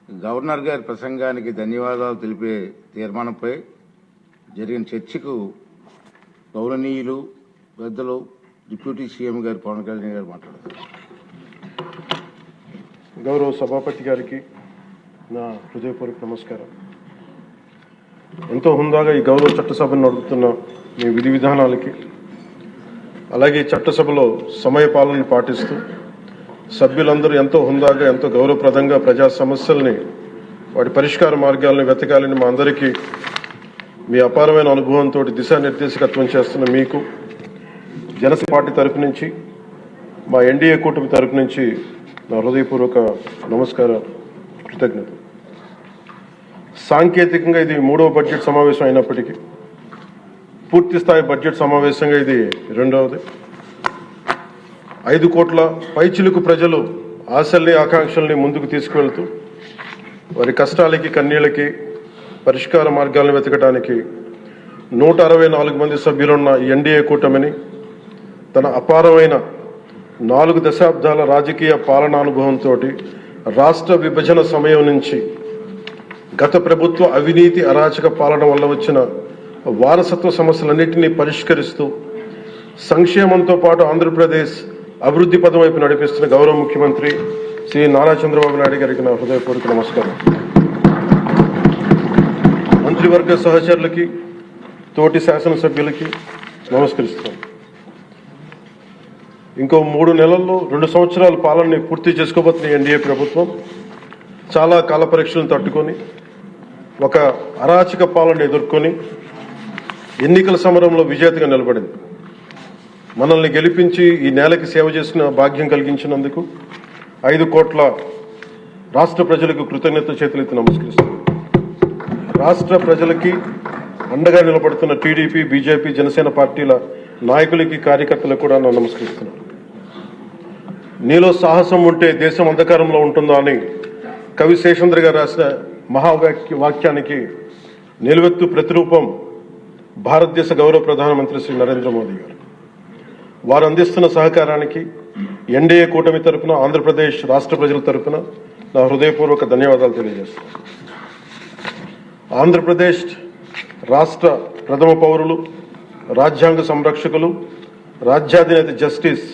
Governor గారి ప్రసంగానికి ధన్యవాదాలు తెలిపే తీర్మానంపై జరిగిన చర్చకు గౌరవనీయులు పెద్దలు డిప్యూటీ సీఎం గారు పవన్ కళ్యాణ్ గారు మాట్లాడారు. గౌరవ సభాపతి గారికి నా హృదయపూర్వక నమస్కారం. ఎంతో హుందాగా ఈ గౌరవ చట్టసభను నడుపుతున్న మీ విధి విధానాలకి, అలాగే చట్టసభలో సమయపాలనను పాటిస్తూ సభ్యులందరూ ఎంతో హుందాగా, ఎంతో గౌరవప్రదంగా ప్రజా సమస్యల్ని, వాటి పరిష్కార మార్గాలను వెతకాలని మా అందరికీ మీ అపారమైన అనుభవంతో దిశానిర్దేశకత్వం చేస్తున్న మీకు జనసేన పార్టీ తరపు నుంచి, మా ఎన్డీఏ కూటమి తరపు నుంచి నా హృదయపూర్వక నమస్కారం, కృతజ్ఞత. సాంకేతికంగా ఇది 3వ బడ్జెట్ సమావేశం అయినప్పటికీ పూర్తి స్థాయి బడ్జెట్ సమావేశంగా ఇది 2వది. 5 కోట్ల పైచిలుకు ప్రజలు ఆశల్ని, ఆకాంక్షల్ని ముందుకు తీసుకువెళ్తూ వారి కష్టాలకి, కన్నీళ్ళకి పరిష్కార మార్గాలను వెతకడానికి 164 మంది సభ్యులున్న ఎన్డీఏ కూటమిని తన అపారమైన 4 దశాబ్దాల రాజకీయ పాలనానుభవంతో రాష్ట్ర విభజన సమయం నుంచి గత ప్రభుత్వ అవినీతి, అరాచక పాలన వల్ల వచ్చిన వారసత్వ సమస్యలన్నింటినీ పరిష్కరిస్తూ సంక్షేమంతో పాటు ఆంధ్రప్రదేశ్ అభివృద్ధి పదం వైపు నడిపిస్తున్న గౌరవ ముఖ్యమంత్రి శ్రీ నారా చంద్రబాబు నాయుడు గారికి నా హృదయపూర్వక నమస్కారం. మంత్రివర్గ సహచరులకి, తోటి శాసనసభ్యులకి నమస్కరిస్తాను. ఇంకో 3 నెలల్లో 2 సంవత్సరాల పాలనని పూర్తి చేసుకోబోతున్న ఎన్డీఏ ప్రభుత్వం చాలా కాల పరీక్షలను తట్టుకొని, ఒక అరాచక పాలన ఎదుర్కొని ఎన్నికల సమరంలో విజేతగా నిలబడింది. మనల్ని గెలిపించి ఈ నేలకి సేవ చేసిన భాగ్యం కలిగించినందుకు 5 కోట్ల రాష్ట్ర ప్రజలకు కృతజ్ఞత చేతులెత్తి నమస్కరిస్తున్నాను. రాష్ట్ర ప్రజలకి అండగా నిలబడుతున్న టీడీపీ, బీజేపీ, జనసేన పార్టీల నాయకులకి, కార్యకర్తలకు కూడా నేను నమస్కరిస్తున్నాను. నీలో సాహసం ఉంటే దేశం అంధకారంలో ఉంటుందా అని కవి శేషేంద్ర గారు రాసిన మహావాక్యానికి నిలువెత్తు ప్రతిరూపం భారతదేశ గౌరవ ప్రధానమంత్రి శ్రీ నరేంద్ర మోదీ గారు. వారు అందిస్తున్న సహకారానికి ఎన్డీఏ కూటమి తరపున, ఆంధ్రప్రదేశ్ రాష్ట్ర ప్రజల తరపున నా హృదయపూర్వక ధన్యవాదాలు తెలియజేస్తున్నాను. ఆంధ్రప్రదేశ్ రాష్ట్ర ప్రథమ పౌరులు, రాజ్యాంగ సంరక్షకులు, రాజ్యాధినేత justice,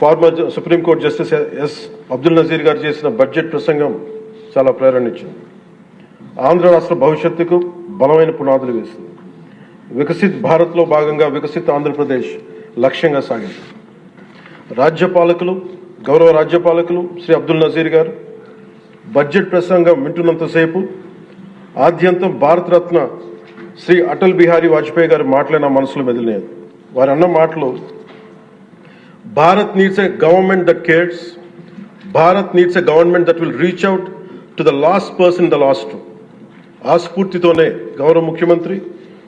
former supreme court justice S Abdul Nazeer గారు చేసిన బడ్జెట్ ప్రసంగం చాలా ప్రేరణ ఇచ్చింది. ఆంధ్ర రాష్ట్ర భవిష్యత్తుకు బలమైన పునాదులు వేసింది. వికసిత్ భారత్లో భాగంగా వికసిత్ ఆంధ్రప్రదేశ్ లక్ష్యంగా సాగింది. రాజ్యపాలకులు, గౌరవ రాజ్యపాలకులు శ్రీ అబ్దుల్ నజీర్ గారు బడ్జెట్ ప్రసంగం వింటున్నంతసేపు ఆద్యంతం భారతరత్న శ్రీ అటల్ బిహారీ వాజ్పేయి గారు మాటలే నా మనసులో మెదిలినాయి. వారు అన్న మాటలు, Bharat needs a government that cares, Bharat needs a government that will reach out to the last person the last. ఆ స్ఫూర్తితోనే గౌరవ ముఖ్యమంత్రి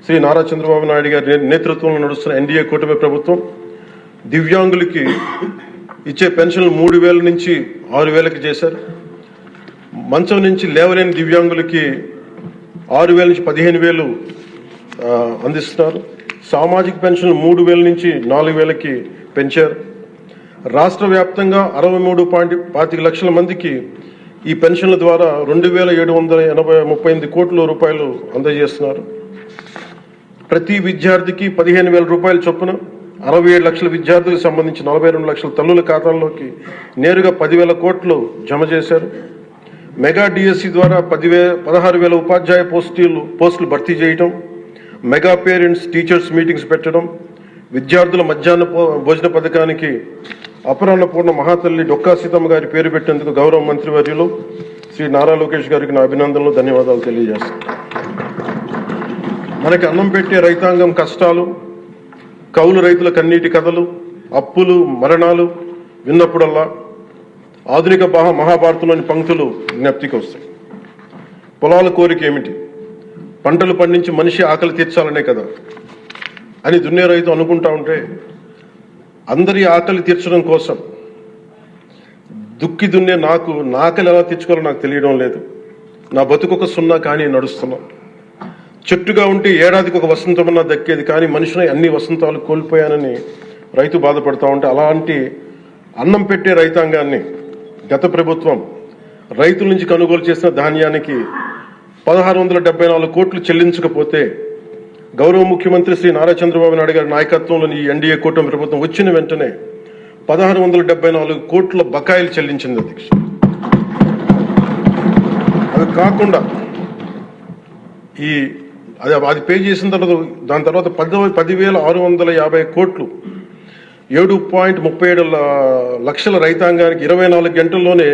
శ్రీ నారా చంద్రబాబు నాయుడు గారి నేతృత్వంలో నడుస్తున్న ఎన్డీఏ కూటమి ప్రభుత్వం దివ్యాంగులకి ఇచ్చే పెన్షన్లు 3,000 నుంచి 6,000కి చేశారు. మంచం నుంచి లేవలేని దివ్యాంగులకి 6,000 నుంచి 15,000 అందిస్తున్నారు. సామాజిక పెన్షన్లు 3,000 నుంచి 4,000కి పెంచారు. రాష్ట్ర వ్యాప్తంగా 63.25 లక్షల మందికి ఈ పెన్షన్ల ద్వారా 2,738 కోట్ల రూపాయలు అందజేస్తున్నారు. ప్రతి విద్యార్థికి 15,000 రూపాయల చొప్పున 67 లక్షల విద్యార్థులకు సంబంధించి 42 లక్షల తల్లుల ఖాతాల్లోకి నేరుగా 10,000 కోట్లు జమ చేశారు. మెగా డిఎస్సి ద్వారా 16,000 ఉపాధ్యాయ పోస్టులు భర్తీ చేయడం, మెగా పేరెంట్స్ టీచర్స్ మీటింగ్స్ పెట్టడం, విద్యార్థుల మధ్యాహ్న భోజన పథకానికి అపరాహ్న పూర్ణ మహాతల్లి డొక్కా సీతమ్మ గారి పేరు పెట్టేందుకు గౌరవ మంత్రివర్యులు శ్రీ నారా లోకేష్ గారికి నా అభినందనలు, ధన్యవాదాలు తెలియజేస్తాను. మనకి అన్నం పెట్టే రైతాంగం కష్టాలు, కౌలు రైతుల కన్నీటి కథలు, అప్పులు, మరణాలు విన్నప్పుడల్లా ఆధునిక మహాభారతంలోని పంక్తులు జ్ఞప్తికి వస్తాయి. పొలాల కోరిక ఏమిటి? పంటలు పండించి మనిషి ఆకలి తీర్చాలనే కదా అని దున్నే రైతు అనుకుంటా ఉంటే, అందరి ఆకలి తీర్చడం కోసం దుక్కి దున్నే నా ఆకలి ఎలా తీర్చుకోవాలో నాకు తెలియడం లేదు. నా బతుకొక సున్నా కానీ నడుస్తున్నాం. చెట్టుగా ఉంటే ఏడాదికి ఒక వసంతమన్నా దక్కేది, కానీ మనిషిని అన్ని వసంతాలు కోల్పోయానని రైతు బాధపడతా ఉంటే, అలాంటి అన్నం పెట్టే రైతాంగాన్ని గత ప్రభుత్వం రైతుల నుంచి కొనుగోలు చేసిన ధాన్యానికి 1674 కోట్లు చెల్లించకపోతే గౌరవ ముఖ్యమంత్రి శ్రీ నారా చంద్రబాబు నాయుడు గారి నాయకత్వంలోని ఈ ఎన్డీఏ కూటమి ప్రభుత్వం వచ్చిన వెంటనే 1674 కోట్ల బకాయిలు చెల్లించింది అధ్యక్ష. అది కాకుండా అది పే చేసిన తర్వాత దాని తర్వాత 10,650 కోట్లు 7.37 లక్షల రైతాంగానికి 24 గంటల్లోనే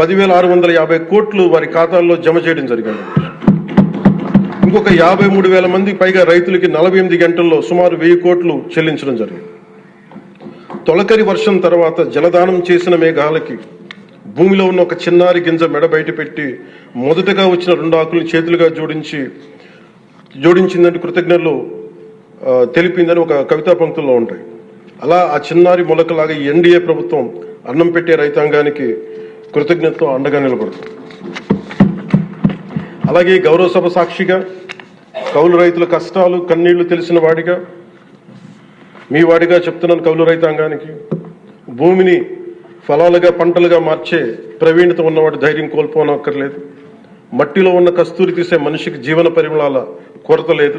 10,650 కోట్లు వారి ఖాతాల్లో జమ చేయడం జరిగింది. ఇంకొక 53,000 మందికి పైగా రైతులకి 48 గంటల్లో సుమారు 1,000 కోట్లు చెల్లించడం జరిగింది. తొలకరి వర్షం తర్వాత జలదానం చేసిన మేఘాలకి భూమిలో ఉన్న ఒక చిన్నారి గింజ మెడ బయట పెట్టి మొదటగా వచ్చిన 2 ఆకులను చేతులుగా జోడించిందంటే కృతజ్ఞతలు తెలిపిందని ఒక కవితా పంక్తుల్లో ఉంటాయి. అలా ఆ చిన్నారి మొలకలాగా ఈ ఎన్డీఏ ప్రభుత్వం అన్నం పెట్టే రైతాంగానికి కృతజ్ఞతతో అండగా నిలబడుతుంది. అలాగే గౌరవ సభ సాక్షిగా కౌలు రైతుల కష్టాలు కన్నీళ్లు తెలిసిన వాడిగా మీ వాడిగా చెప్తున్నాను. కౌలు రైతాంగానికి భూమిని ఫలాలుగా పంటలుగా మార్చే ప్రవీణత ఉన్నవాడు ధైర్యం కోల్పోనక్కర్లేదు. మట్టిలో ఉన్న కస్తూరి తీసే మనిషికి జీవన పరిమళాల కొరత లేదు.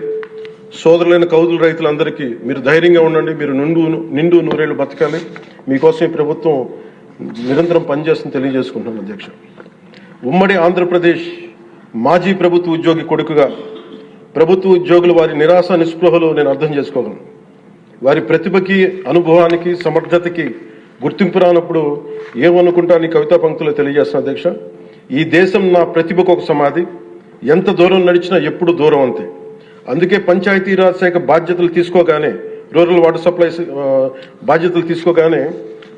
సోదరులైన కౌలు రైతులందరికీ మీరు ధైర్యంగా ఉండండి. మీరు నిండు నూరేళ్లు బతకాలి. మీకోసం ఈ ప్రభుత్వం నిరంతరం పనిచేస్తుందని తెలియజేసుకుంటున్నాను అధ్యక్ష. ఉమ్మడి ఆంధ్రప్రదేశ్ మాజీ ప్రభుత్వ ఉద్యోగి కొడుకుగా ప్రభుత్వ ఉద్యోగులు వారి నిరాశ నిస్పృహలు నేను అర్థం చేసుకోగలను. వారి ప్రతిభకి అనుభవానికి సమర్థతకి గుర్తింపు రానప్పుడు ఏమనుకుంటాను కవితా పంక్తులు తెలియజేస్తున్నా అధ్యక్ష. ఈ దేశం నా ప్రతిభకు ఒక సమాధి, ఎంత దూరం నడిచినా ఎప్పుడు దూరం అంతే. అందుకే పంచాయతీరాజ్ శాఖ బాధ్యతలు తీసుకోగానే, రూరల్ వాటర్ సప్లైస్ బాధ్యతలు తీసుకోగానే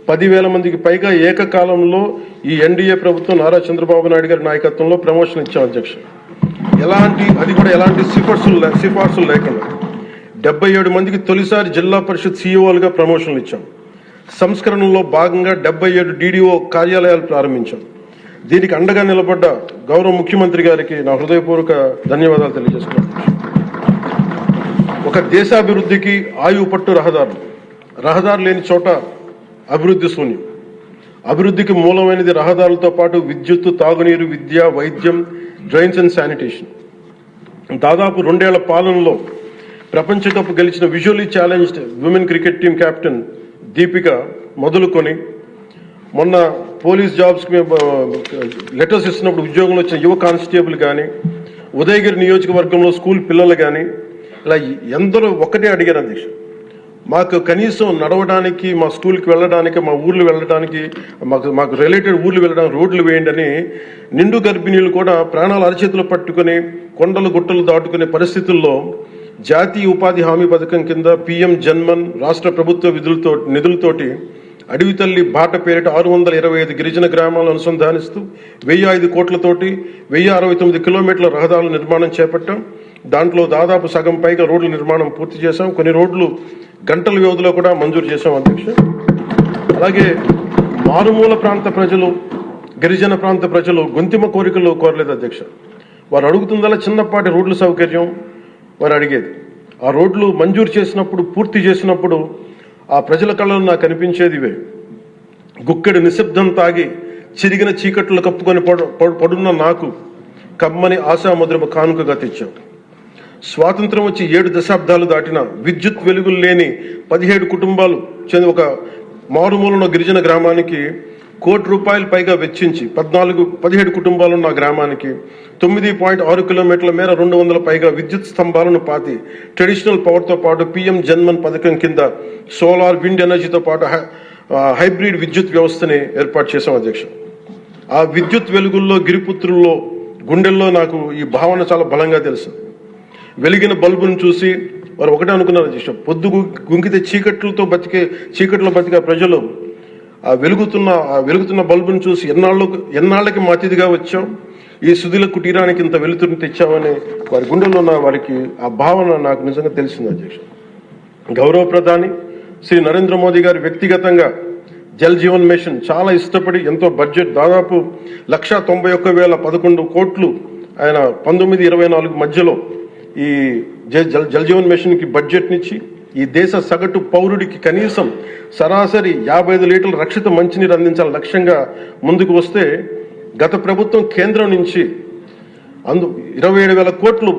10,000 మందికి పైగా ఏకకాలంలో ఈ ఎన్డీఏ ప్రభుత్వం నారా చంద్రబాబు నాయుడు గారి నాయకత్వంలో ప్రమోషన్ ఇచ్చాం అధ్యక్ష. ఎలాంటి సిఫార్సులు లేకుండా 77 మందికి తొలిసారి జిల్లా పరిషత్ సీఈఓలుగా ప్రమోషన్లు ఇచ్చాం. సంస్కరణలో భాగంగా 77 డీడీఓ కార్యాలయాలు ప్రారంభించాం. దీనికి అండగా నిలబడ్డ గౌరవ ముఖ్యమంత్రి గారికి నా హృదయపూర్వక ధన్యవాదాలు తెలియజేస్తున్నాను. ఒక దేశాభివృద్ధికి ఆయువు పట్టు రహదారు లేని చోట అభివృద్ధి శూన్యం. అభివృద్ధికి మూలమైనది రహదారులతో పాటు విద్యుత్తు, తాగునీరు, విద్య, వైద్యం, డ్రైన్స్ అండ్ శానిటేషన్. దాదాపు 2 ఏళ్ల పాలనలో ప్రపంచ కప్ గెలిచిన visually challenged women cricket team captain Deepika మొదలుకొని మొన్న పోలీస్ జాబ్స్కి లెటర్స్ ఇస్తున్నప్పుడు ఉద్యోగంలో వచ్చిన యువ కానిస్టేబుల్ కానీ, ఉదయగిరి నియోజకవర్గంలో స్కూల్ పిల్లలు కానీ, ఇలా ఎందరో ఒకటే అడిగారు అధ్యక్ష. మాకు కనీసం నడవడానికి, మా స్కూల్కి వెళ్ళడానికి, మా ఊర్లు వెళ్ళడానికి, మాకు రిలేటెడ్ ఊర్లు వెళ్ళడానికి రోడ్లు వేయండి అని నిండు గర్భిణీలు కూడా ప్రాణాలు అరచేతులు పట్టుకుని కొండలు గుట్టలు దాటుకునే పరిస్థితుల్లో జాతీయ ఉపాధి హామీ పథకం కింద PM జన్మన్ రాష్ట్ర ప్రభుత్వ నిధులతోటి అడవి తల్లి బాట పేరిట 625 గిరిజన గ్రామాలను అనుసంధానిస్తూ 1,005 కోట్లతోటి 1,069 కిలోమీటర్ల రహదారుల నిర్మాణం చేపట్టాం. దాంట్లో దాదాపు సగం పైగా రోడ్ల నిర్మాణం పూర్తి చేశాం. కొన్ని రోడ్లు గంటల వ్యవధిలో కూడా మంజూరు చేశాం అధ్యక్ష. అలాగే మారుమూల ప్రాంత ప్రజలు, గిరిజన ప్రాంత ప్రజలు గొంతిమ కోరికలు కోరలేదు అధ్యక్ష. వారు అడుగుతుందలా చిన్నపాటి రోడ్ల సౌకర్యం వారు అడిగేది. ఆ రోడ్లు మంజూరు చేసినప్పుడు, పూర్తి చేసినప్పుడు ఆ ప్రజల కళ్ళలో నాకు కనిపించేది ఇవే. గుక్కెడు నిశ్శబ్దం తాగి చిరిగిన చీకట్లు కప్పుకొని పడున్న నాకు కమ్మని ఆశామధురమ కానుకగా తెచ్చాం. స్వాతంత్రం వచ్చి 7 దశాబ్దాలు దాటిన విద్యుత్ వెలుగులు లేని 17 కుటుంబాలు చెంది ఒక మారుమూలన గిరిజన గ్రామానికి ₹1 కోటి పైగా వెచ్చించి 17 కుటుంబాలున్న గ్రామానికి 9.6 కిలోమీటర్ల మేర 200 పైగా విద్యుత్ స్తంభాలను పాతి ట్రెడిషనల్ పవర్తో పాటు PM జన్మన్ పథకం కింద సోలార్, విండ్ ఎనర్జీతో పాటు హైబ్రిడ్ విద్యుత్ వ్యవస్థని ఏర్పాటు చేశాం అధ్యక్ష. ఆ విద్యుత్ వెలుగుల్లో, గిరిపుత్రుల్లో, గుండెల్లో నాకు ఈ భావన చాలా బలంగా తెలుసు. వెలిగిన బల్బును చూసి వారు ఒకటే అనుకున్నారు అధ్యక్ష, పొద్దు గుంకితే చీకట్లో బతికే ప్రజలు ఆ వెలుగుతున్న బల్బును చూసి ఎన్నాళ్ళకి మా అతిథిగా వచ్చాం, ఈ సుధీల కుటీరానికి ఇంత వెలుతురుని తెచ్చామని వారి గుండెల్లో ఉన్న వారికి ఆ భావన నాకు నిజంగా తెలిసింది అధ్యక్ష. గౌరవ ప్రధాని శ్రీ నరేంద్ర మోదీ గారు వ్యక్తిగతంగా జల్ జీవన్ మిషన్ చాలా ఇష్టపడి ఎంతో బడ్జెట్ దాదాపు 191,011 కోట్లు ఆయన 1924 మధ్యలో ఈ జల్ జీవన్ మిషన్కి బడ్జెట్నిచ్చి ఈ దేశ సగటు పౌరుడికి కనీసం సరాసరి 55 లీటర్ల రక్షిత మంచినీరు అందించాలని లక్ష్యంగా ముందుకు వస్తే గత ప్రభుత్వం కేంద్రం నుంచి 27,000 కోట్లు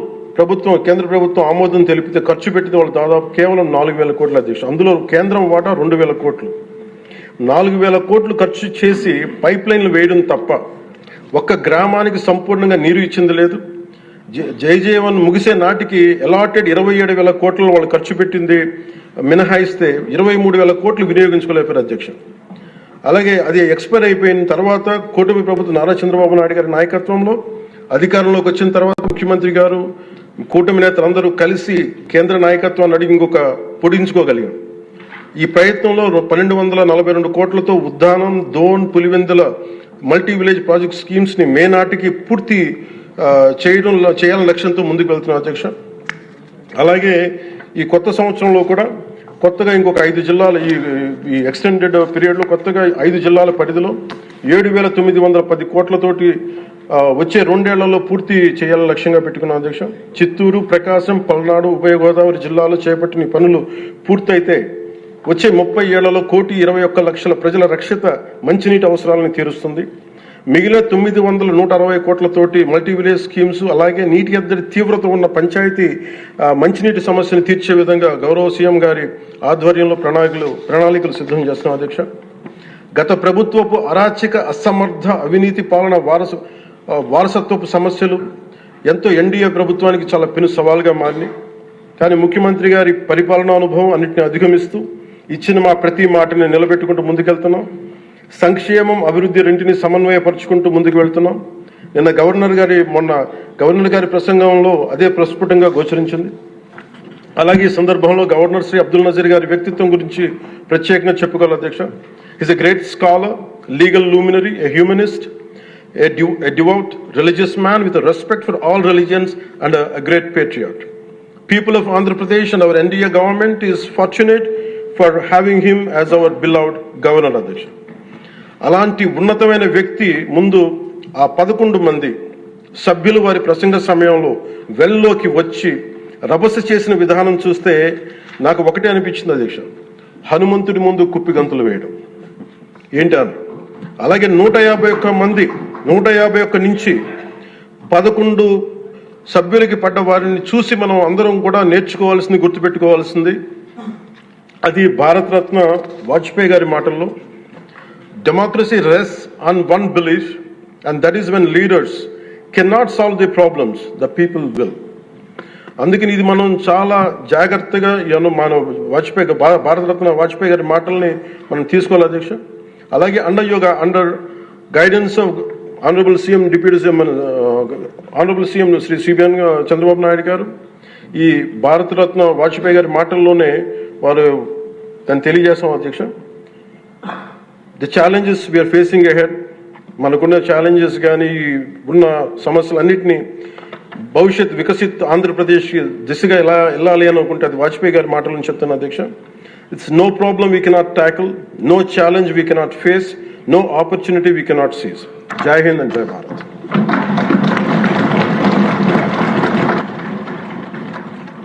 కేంద్ర ప్రభుత్వం ఆమోదం తెలిపితే ఖర్చు పెట్టింది వాళ్ళు దాదాపు కేవలం 4,000 కోట్ల అధ్యక్షుడు. అందులో కేంద్రం వాటా 2,000 కోట్లు. 4,000 కోట్లు ఖర్చు చేసి పైప్ లైన్లు వేయడం తప్ప ఒక్క గ్రామానికి సంపూర్ణంగా నీరు ఇచ్చింది లేదు. జైజీవన్ ముగిసే నాటికి అలాటెడ్ 27,000 కోట్లను వాళ్ళు ఖర్చు పెట్టింది మినహాయిస్తే 23,000 కోట్లు వినియోగించుకోలేపారు అధ్యక్ష. అలాగే అది ఎక్స్పైర్ అయిపోయిన తర్వాత కూటమి ప్రభుత్వం నారా చంద్రబాబు నాయుడు గారి నాయకత్వంలో అధికారంలోకి వచ్చిన తర్వాత ముఖ్యమంత్రి గారు కూటమి నేతలందరూ కలిసి కేంద్ర నాయకత్వాన్ని అడిగి ఇంకొక పొడించుకోగలిగాం. ఈ ప్రయత్నంలో 1,242 కోట్లతో Uddanam, Dhone, Pulivendula multi village project schemes ని మే నాటికి పూర్తి చేయాలని లక్ష్యంతో ముందుకు వెళ్తున్నాం అధ్యక్ష. అలాగే ఈ కొత్త సంవత్సరంలో కూడా కొత్తగా ఇంకొక 5 జిల్లాలు ఈ ఎక్స్టెండెడ్ పీరియడ్ లో కొత్తగా 5 జిల్లాల పరిధిలో 7,910 కోట్లతోటి వచ్చే 2 ఏళ్లలో పూర్తి చేయాలని లక్ష్యంగా పెట్టుకున్నాం అధ్యక్ష. చిత్తూరు, ప్రకాశం, పల్నాడు, ఉభయ గోదావరి జిల్లాలో చేపట్టిన పనులు పూర్తయితే వచ్చే 30 ఏళ్లలో 1,21,00,000 ప్రజల రక్షిత మంచినీటి అవసరాలను తీరుస్తుంది. మిగిలిన 960 కోట్లతోటి మల్టీ విలేజ్ స్కీమ్స్, అలాగే నీటి ఎద్దడి తీవ్రత ఉన్న పంచాయతీ మంచినీటి సమస్యను తీర్చే విధంగా గౌరవ సీఎం గారి ఆధ్వర్యంలో ప్రణాళికలు సిద్ధం చేస్తున్నాం అధ్యక్ష. గత ప్రభుత్వపు అరాచక, అసమర్థ, అవినీతి పాలన వారసత్వపు సమస్యలు ఎంతో ఎన్డీఏ ప్రభుత్వానికి చాలా పెను సవాల్గా మారినాయి. కానీ ముఖ్యమంత్రి గారి పరిపాలనా అనుభవం అన్నింటినీ అధిగమిస్తూ ఇచ్చిన ప్రతి మాటని నిలబెట్టుకుంటూ ముందుకెళ్తున్నాం. సంక్షేమం, అభివృద్ధి రెంటిని సమన్వయపరుచుకుంటూ ముందుకు వెళ్తున్నాం. మొన్న గవర్నర్ గారి ప్రసంగంలో అదే ప్రస్ఫుటంగా గోచరించింది. అలాగే ఈ సందర్భంలో గవర్నర్ శ్రీ అబ్దుల్ నజీర్ గారి వ్యక్తిత్వం గురించి ప్రత్యేకంగా చెప్పుకోవాలి అధ్యక్ష. Is a great scholar, legal luminary, a humanist, a devout religious man with a respect for all religions and a great patriot. People of Andhra Pradesh and our NDA government is fortunate for having him as our beloved governor అధ్యక్ష. అలాంటి ఉన్నతమైన వ్యక్తి ముందు ఆ 11 మంది సభ్యులు వారి ప్రసంగ సమయంలో వెల్లోకి వచ్చి రభస చేసిన విధానం చూస్తే నాకు ఒకటే అనిపించింది అధ్యక్ష, హనుమంతుడి ముందు కుప్పి గంతులు వేయడం ఏంటి అని. అలాగే 151 నుంచి 11 సభ్యులకి పడ్డ వారిని చూసి మనం అందరం కూడా నేర్చుకోవాల్సింది, గుర్తుపెట్టుకోవాల్సింది అది భారతరత్న వాజ్పేయి గారి మాటల్లో, democracy రెsts on one belief, and that is when leaders cannot solve the problems, the people will. అందుకని ఇది మనం చాలా జాగ్రత్తగా మన భారతరత్న వాజ్పేయి గారి మాటల్ని మనం తీసుకోవాలి అధ్యక్ష. అలాగే under guidance of honourable CM deputy CM honourable CM Shri CBN Chandrababu Naidu గారు ఈ భారతరత్న వాజ్పేయి గారి మాటల్లోనే వారు దాన్ని తెలియజేస్తాం అధ్యక్ష. The challenges we're facing ahead, మనకున్న ఛాలెంజెస్ కానీ ఉన్న సమస్యలన్నింటినీ భవిష్యత్ వికసిత్ ఆంధ్రప్రదేశ్ దిశగా ఎలా వెళ్ళాలి అని అనుకుంటే అది వాజ్పేయి గారి మాటలను చెప్తాను అధ్యక్ష. It's no problem we cannot tackle, no challenge we cannot face, no opportunity we cannot seize. Jai Hind and Jai Bharat.